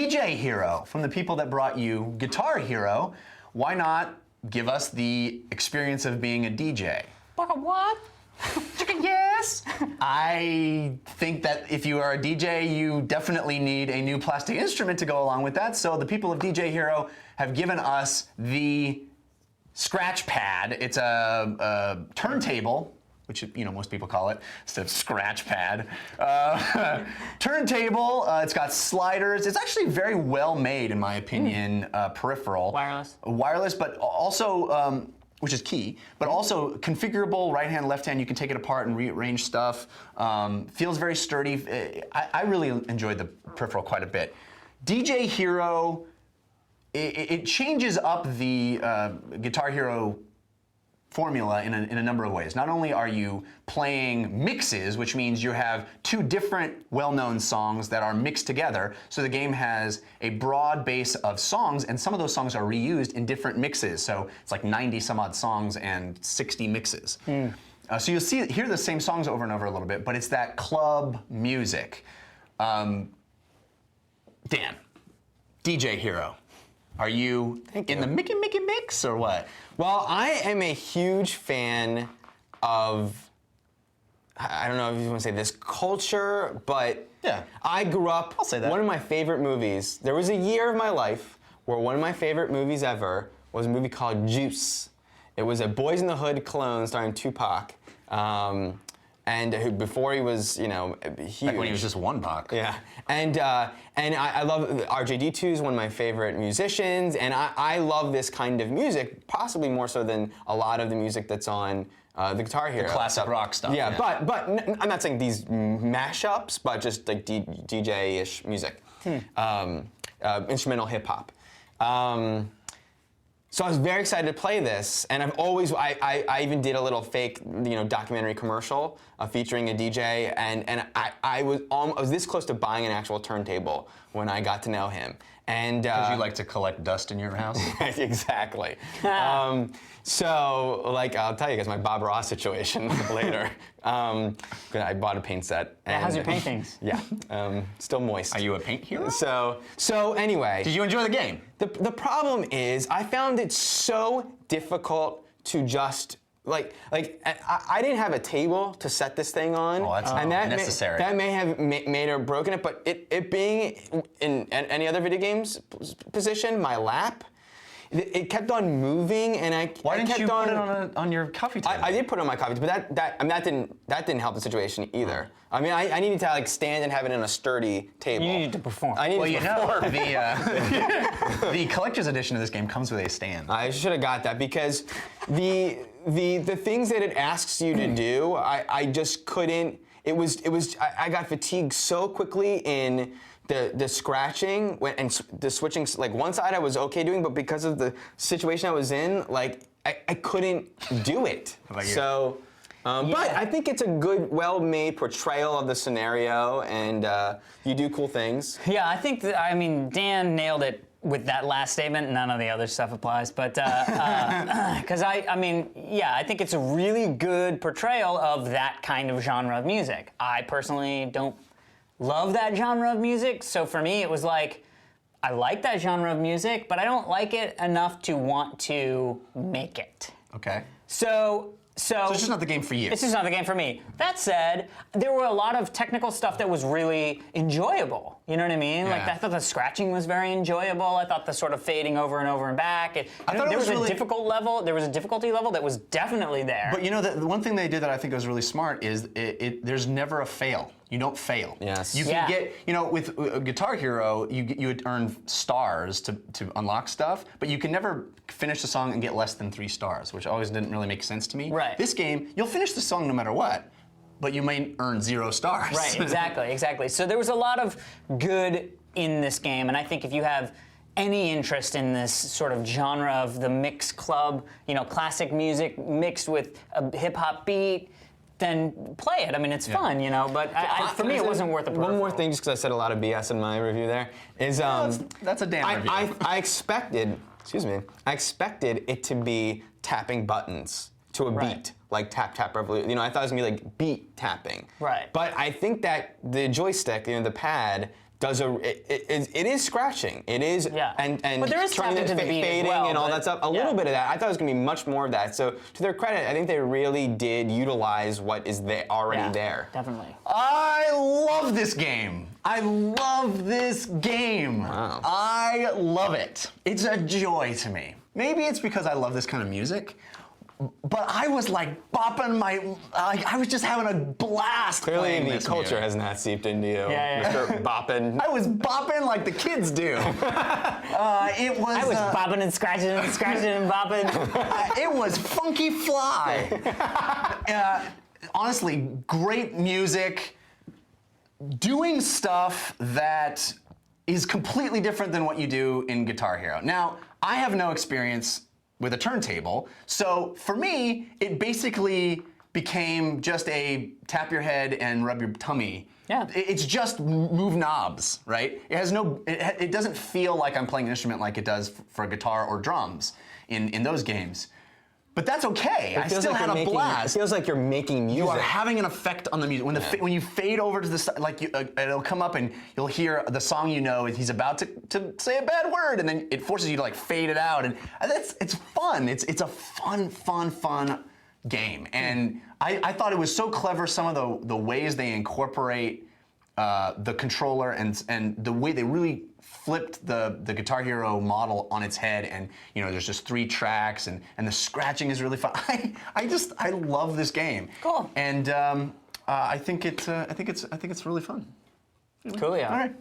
DJ Hero, from the people that brought you Guitar Hero, why not give us the experience of being a DJ? What? Yes! I think that if you are a DJ, you definitely need a new plastic instrument to go along with that. So the people of DJ Hero have given us the scratch pad. It's a turntable, which most people call it instead of scratch pad. Turntable. It's got sliders. It's actually very well made, in my opinion. Peripheral. Wireless, but also. Which is key, but also configurable right hand, left hand. You can take it apart and rearrange stuff. Feels very sturdy. I really enjoyed the peripheral quite a bit. DJ Hero, it changes up the Guitar Hero formula in a number of ways. Not only are you playing mixes, which means you have two different well-known songs that are mixed together, so the game has a broad base of songs, and some of those songs are reused in different mixes. So it's like 90 some odd songs and 60 mixes. So you'll hear the same songs over and over a little bit, but it's that club music. Dan, DJ Hero. Are you in the Mickey mix or what? Well, I am a huge fan of, I don't know if you want to say this culture, but yeah. I grew up, I'll say that. One of my favorite movies, there was a year of my life where one of my favorite movies ever was a movie called Juice. It was a Boys in the Hood clone starring Tupac. And who, before he was, huge. Like when he was just one buck. Yeah, and I love RJD2 is one of my favorite musicians, and I love this kind of music, possibly more so than a lot of the music that's on the Guitar Hero. The classic rock stuff. Yeah, but I'm not saying these mashups, but just like DJ-ish music, instrumental hip hop. So I was very excited to play this, and I even did a little fake, documentary commercial featuring a DJ, and I was this close to buying an actual turntable when I got to know him. And because you like to collect dust in your house? Exactly. So, I'll tell you guys my Bob Ross situation later. I bought a paint set. And, how's your paintings? Yeah, still moist. Are you a paint hero? So anyway. Did you enjoy the game? The problem is I found it so difficult to just I didn't have a table to set this thing on. Oh, that's necessary. That may have made or broken it, but it being in any other video games position, my lap, it kept on moving, and Why didn't you put it on your coffee table? I did put it on my coffee table, but that didn't help the situation either. I mean, I needed to stand and have it on a sturdy table. You needed to perform. The collector's edition of this game comes with a stand. I should have got that because the things that it asks you to do, I just couldn't. I got fatigued so quickly in the scratching and the switching. Like one side I was okay doing, but because of the situation I was in, I couldn't do it. How about you? So. But I think it's a good, well-made portrayal of the scenario, and you do cool things. Yeah, I think Dan nailed it with that last statement. None of the other stuff applies, but because I think it's a really good portrayal of that kind of genre of music. I personally don't love that genre of music, so for me it was like, I like that genre of music, but I don't like it enough to want to make it. Okay. So it's just not the game for you. It's just not the game for me. That said, there were a lot of technical stuff that was really enjoyable. You know what I mean? Yeah. I thought the scratching was very enjoyable. I thought the sort of fading over and over and back. There was a difficulty level that was definitely there. But the one thing they did that I think was really smart is there's never a fail. You don't fail. Yes. You can get, with Guitar Hero, you would earn stars to unlock stuff, but you can never finish the song and get less than 3 stars, which always didn't really make sense to me. Right. This game, you'll finish the song no matter what, but you may earn 0 stars. Right, exactly. So there was a lot of good in this game, and I think if you have any interest in this sort of genre of the mix club, classic music mixed with a hip-hop beat, then play it. I mean, it's fun, but for me, it wasn't worth the peripheral. One more thing, just because I said a lot of BS in my review there, is that's a damn review. I expected it to be tapping buttons to a beat, like Tap Tap Revolution. I thought it was gonna be like beat tapping. Right. But I think that the joystick, the pad, does it is scratching. It is and but there is turning tapping to the beat as fading well, and all that stuff. A little bit of that. I thought it was gonna be much more of that. So to their credit, I think they really did utilize what is already there. Definitely. I love this game. I love this game. Wow. I love it. It's a joy to me. Maybe it's because I love this kind of music, but I was like bopping I was just having a blast. Clearly, playing the this culture music. has not seeped into you, Yeah. Mr. Boppin'. I was bopping like the kids do. It was. I was bopping and scratching and bopping. It was funky fly. Honestly, great music, doing stuff that is completely different than what you do in Guitar Hero. Now, I have no experience with a turntable, so for me, it basically became just a tap your head and rub your tummy. Yeah. It's just move knobs, right? It has no. It doesn't feel like I'm playing an instrument like it does for guitar or drums in those games. But that's okay. I still had a blast. It feels like you're making music. You are having an effect on the music. When you fade over to the side, like it'll come up and you'll hear the song you know, and he's about to say a bad word, and then it forces you to like fade it out, and it's fun. It's a fun game, and I thought it was so clever. Some of the ways they incorporate the controller and the way they really flipped the Guitar Hero model on its head, and there's just 3 tracks, and the scratching is really fun. I love this game. Cool. And I think it's really fun. Cool, yeah. All right.